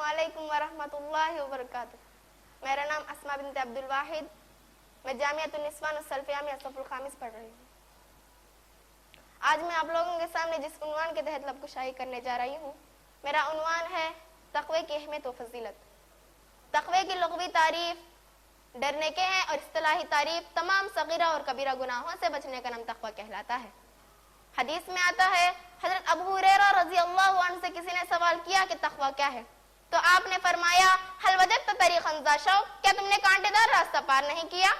علیکم ورحمۃ اللہ وبرکاتہ۔ میرا نام اسما بنت عبد الواحد، میں جامعۃ النسوان السلفیہ میں صف الخامس پڑھ رہی ہوں۔ آج میں آپ لوگوں کے سامنے جس عنوان کے تحت لب کشائی کرنے جا رہی ہوں، میرا عنوان ہے تقوی کی اہمیت و فضیلت۔ تقوی کی لغوی تعریف ڈرنے کے ہیں اور اصطلاحی تعریف تمام صغیرہ اور کبیرہ گناہوں سے بچنے کا نام تقوی کہلاتا ہے۔ حدیث میں آتا ہے، حضرت ابو ہریرہ رضی اللہ عنہ سے کسی نے سوال کیا کہ تقوی کیا ہے؟ تو آپ نے فرمایا، حل وجدت طریقا ذا شوق، کیا تم نے کانٹے دار راستہ پار نہیں کیا؟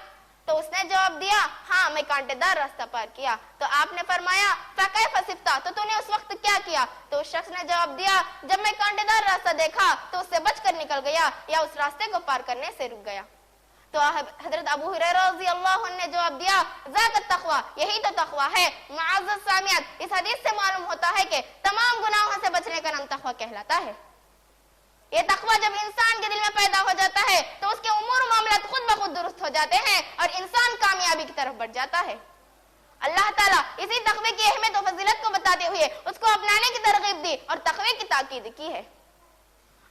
تو اس نے جواب دیا، ہاں میں کانٹے دار راستہ پار کیا۔ تو آپ نے فرمایا، فکیف صفتا، تو نے اس وقت کیا کیا؟ تو اس شخص نے جواب دیا، جب میں کانٹے دار راستہ دیکھا تو اس سے بچ کر نکل گیا یا اس راستے کو پار کرنے سے رک گیا۔ تو حضرت ابو ہریرہ رضی اللہ عنہ نے جواب دیا، ذاک التقوی، یہی تو تقوی ہے۔ معزز سامعین، اس حدیث سے معلوم ہوتا ہے کہ تمام گناہوں سے بچنے کا نام تقوی کہلاتا ہے۔ یہ تقوی جب انسان کے دل میں پیدا ہو جاتا ہے تو اس کے امور و معاملات خود بخود درست ہو جاتے ہیں اور انسان کامیابی کی طرف بڑھ جاتا ہے۔ اللہ تعالیٰ اسی تقوی کی اہمیت و فضیلت کو بتاتے ہوئے اس کو اپنانے کی ترغیب دی اور تقوی کی تاکید کی ہے۔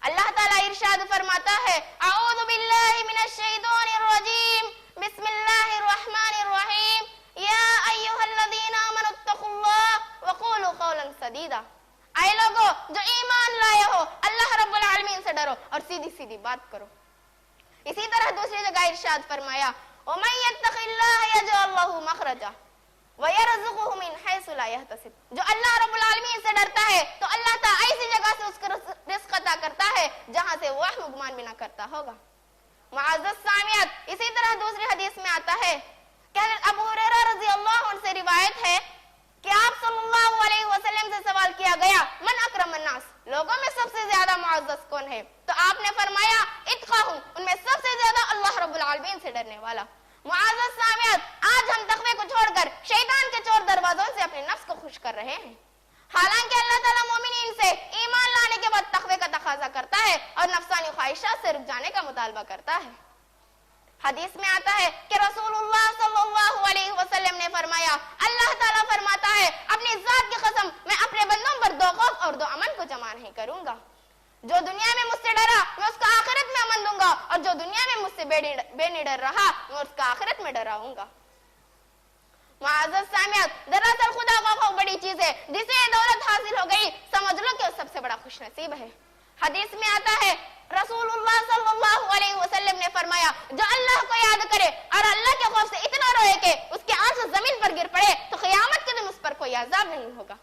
اللہ تعالیٰ ارشاد فرماتا ہے، اعوذ باللہ من الشیطان الرجیم، بسم اللہ الرحمن الرحیم، یا ایھا الذین آمنوا اتقوا اللہ وقولوا قولا سدیدا۔ اے لوگو جو ایمان لائے ہو، اللہ رب العالمین سے ڈرو اور سیدھی سیدھی بات کرو۔ اسی طرح دوسری جگہ ارشاد فرمایا، ومن یتق اللہ یجعل لہ مخرجا وَيَرْزُقُهُ مِنْ حَيْثُ لَا يَحْتَسِبُ۔ جو اللہ رب العالمین سے ڈرتا ہے تو اللہ تعالیٰ ایسی جگہ سے اس کو رزق عطا کرتا ہے جہاں سے وہ وہم گمان بھی نہ کرتا ہوگا۔ معزز سامعین، اسی طرح دوسری حدیث میں آتا ہے کہ حضرت ابو ہریرہ رضی اللہ عنہ سے روایت ہے کہ آپ صلی اللہ علیہ وسلم سے سوال کیا گیا، من اکرم الناس، لوگوں میں سب سے زیادہ معزز کون ہے؟ تو آپ نے فرمایا، اتقاہم، ان میں سب سے زیادہ اللہ رب العالمین سے ڈرنے والا۔ معزز سامعین، آج ہم تقوی کو چھوڑ کر شیطان کے چور دروازوں سے اپنے نفس کو خوش کر رہے ہیں، حالانکہ اللہ تعالیٰ مومنین سے ایمان لانے کے بعد تقوی کا تقاضا کرتا ہے اور نفسانی خواہشات سے رک جانے کا مطالبہ کرتا ہے۔ حدیث میں آتا ہے کہ رسول اللہ صلی اللہ علیہ وسلم نے فرمایا، اللہ تعالیٰ فرماتا ہے، اپنی ذات کی قسم، میں اپنے بندوں پر دو خوف اور دو امن کو جمع نہیں کروں گا۔ جو دنیا میں مجھ سے ڈرا میں اس کا آخرت میں امن دوں گا، اور جو دنیا میں مجھ سے بے نڈر رہا میں اس کا آخرت میں ڈراؤں گا۔ معزز سامعین، دراصل خدا کا خوف بڑی چیز ہے، جسے دولت حاصل ہو گئی سمجھ لو کہ وہ سب سے بڑا خوش نصیب ہے۔ حدیث میں آتا ہے، رسول اللہ صلی اللہ علیہ وسلم نے فرمایا، جو اللہ کو یاد کرے اور اللہ کے خوف سے اتنا روئے کہ اس کے آنسو زمین پر گر پڑے تو قیامت کے دن اس پر کوئی عذاب نہیں ہوگا۔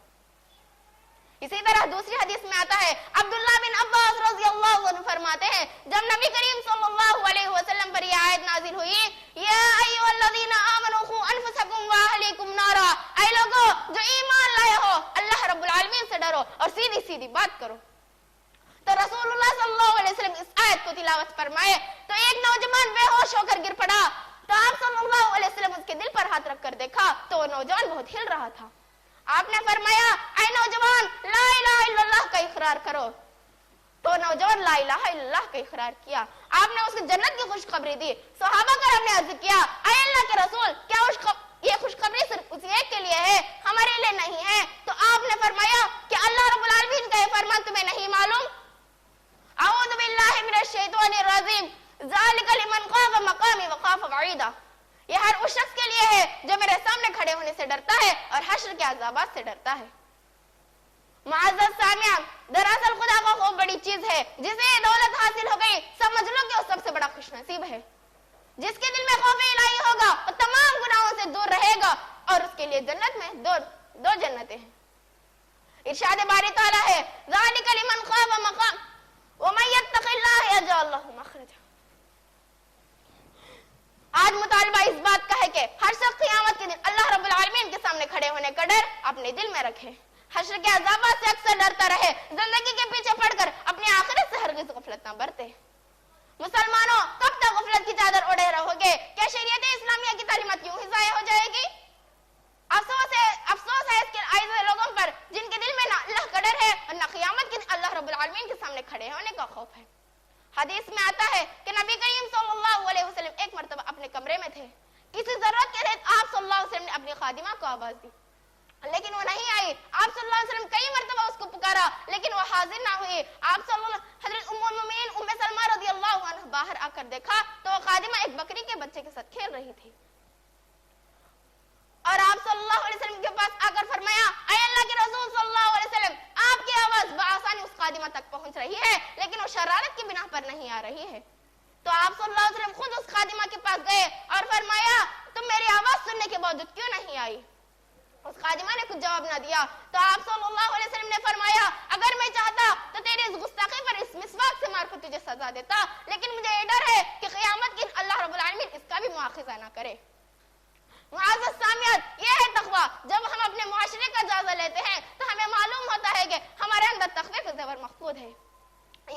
اسی طرح دوسری حدیث میں آتا ہے، عبداللہ بن عباس رضی اللہ عنہ فرماتے ہیں، جب نبی کریم صلی اللہ علیہ وسلم پر یہ آیت نازل ہوئی، یا ایھا الذین آمنوا قوا انفسکم واہلیکم نارا، اے لوگو جو ایمان لائے ہو، اللہ رب العالمین سے ڈرو اور سیدھی سیدھی بات کرو۔ تو رسول اللہ صلی اللہ علیہ وسلم اس آیت کو تلاوت فرمائے تو ایک نوجوان بے ہوش ہو کر گر پڑا، تو آپ صلی اللہ علیہ وسلم اس کے دل پر ہاتھ رکھ کر دیکھا تو وہ نوجوان بہت ہل رہا تھا۔ آپ نے فرمایا، اے نوجوان لا الہ الا اللہ کا اقرار کرو۔ تو نوجوان لا الہ الا اللہ کا اقرار کیا۔ آپ نے اس کو جنت کی خوشخبری دی۔ صحابہ کرام نے عرض کیا، اے اللہ کے رسول، کیا یہ خوشخبری صرف اسی ایک کے لیے ہے، ہمارے لیے نہیں ہے؟ تو آپ نے فرمایا کہ اللہ رب العالمین کا یہ فرمان تمہیں نہیں معلوم؟ اعوذ باللہ من الشیطان الرجیم، ذالک لمن خاف مقامی وخاف وعیدا، یہ ہر اس شخص کے لیے ہے جو میرے سامنے کھڑے ہونے سے ڈرتا ہے اور حشر کے عذابات سے ڈرتا ہے۔ معزز سامعین، دراصل خدا کا خوف بڑی چیز ہے، جسے دولت حاصل ہو گئی سمجھ لو کہ وہ سب سے بڑا خوش نصیب ہے۔ جس کے دل میں خوف الہی ہوگا وہ تمام گناہوں سے دور رہے گا اور اس کے لیے جنت میں دو جنتیں ہیں۔ ارشاد باری تعالیٰ ہے، ذالک لمن خاف مقام ومن یتق اللہ یجعل لہ مخرجا۔ آج مطالبہ اس بات کا ہے کہ ہر شخص قیامت کے دن اللہ رب العالمین کے سامنے کھڑے ہونے کا ڈر اپنے دل میں رکھے، حشر کے عذابات سے اکثر ڈرتا رہے، زندگی کے پیچھے پڑ کر اپنی آخرت سے ہرگز غفلت نہ برتے۔ مسلمانوں، کب تک غفلت کی چادر اوڑھے رہو گے؟ کیا شریعت اسلامیہ کی تعلیمات یوں ہی ضائع ہو جائے گی؟ افسوس ہے اس کے ایسے لوگوں پر جن کے دل میں نہ اللہ کا ڈر ہے اور نہ قیامت کے دن اللہ رب العالمین کے سامنے کھڑے ہونے کا خوف ہے۔ حدیث میں آتا ہے کہ نبی کریم صلی اللہ علیہ وسلم ایک مرتبہ اپنے کمرے میں تھے، کسی ضرورت کے تحت آپ صلی اللہ علیہ وسلم نے اپنی خادمہ کو آواز دی، لیکن وہ نہیں آئی۔ آپ صلی اللہ علیہ وسلم کئی مرتبہ اس کو پکارا لیکن وہ حاضر نہ ہوئی۔ آپ صلی اللہ حضرت ام باہر آ کر دیکھا تو وہ خادمہ ایک بکری کے بچے کے ساتھ کھیل رہی تھی، اور آپ صلی اللہ علیہ وسلم کے پاس آ کر فرمایا اے اللہ کے رسول صلی اللہ علیہ وسلم، آپ کی آواز بآسانی اس خادمہ تک پہنچ رہی ہے لیکن وہ شرارت کی بنا پر نہیں آ رہی ہے۔ تو آپ صلی اللہ علیہ وسلم خود اس خادمہ کے پاس گئے اور فرمایا تم میری آواز سننے کے باوجود کیوں نہیں آئی؟ اس خادمہ نے کچھ جواب نہ دیا تو آپ صلی اللہ علیہ وسلم نے فرمایا اگر میں چاہتا تو تیری اس گستاخی پر اس مسواک سے مار کر تجھے سزا دیتا، لیکن مجھے یہ ڈر ہے کہ قیامت کے دن اللہ رب العالمین اس کا بھی مواخذہ نہ کرے۔ معزز سامعین، یہ ہے تقویٰ۔ جب ہم اپنے معاشرے کا جائزہ لیتے ہیں تو ہمیں معلوم ہوتا ہے کہ ہمارے اندر تقوی کا زیور مفقود ہے۔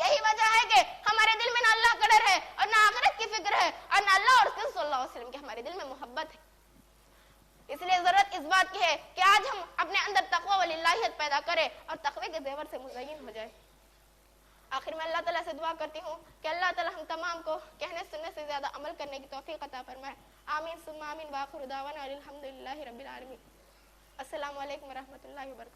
یہی وجہ ہے کہ ہمارے دل میں نہ اللہ کا ڈر ہے اور نہ آخرت کی فکر ہے اور نہ اللہ اور رسول صلی اللہ علیہ وسلم کی ہمارے دل میں محبت ہے۔ اس لیے ضرورت اس بات کی ہے کہ آج ہم اپنے اندر تقوی واللہیت پیدا کریں اور تقوی کے زیور سے مزین ہو جائے۔ آخر میں اللہ تعالیٰ سے دعا کرتی ہوں کہ اللہ تعالیٰ ہم تمام کو کہنے سننے سے زیادہ عمل کرنے کی توفیق عطا فرمائے۔ آمین ثم آمین، وآخر دعوانا الحمدللہ رب العالمین۔ السلام علیکم ورحمۃ اللہ وبرکاتہ۔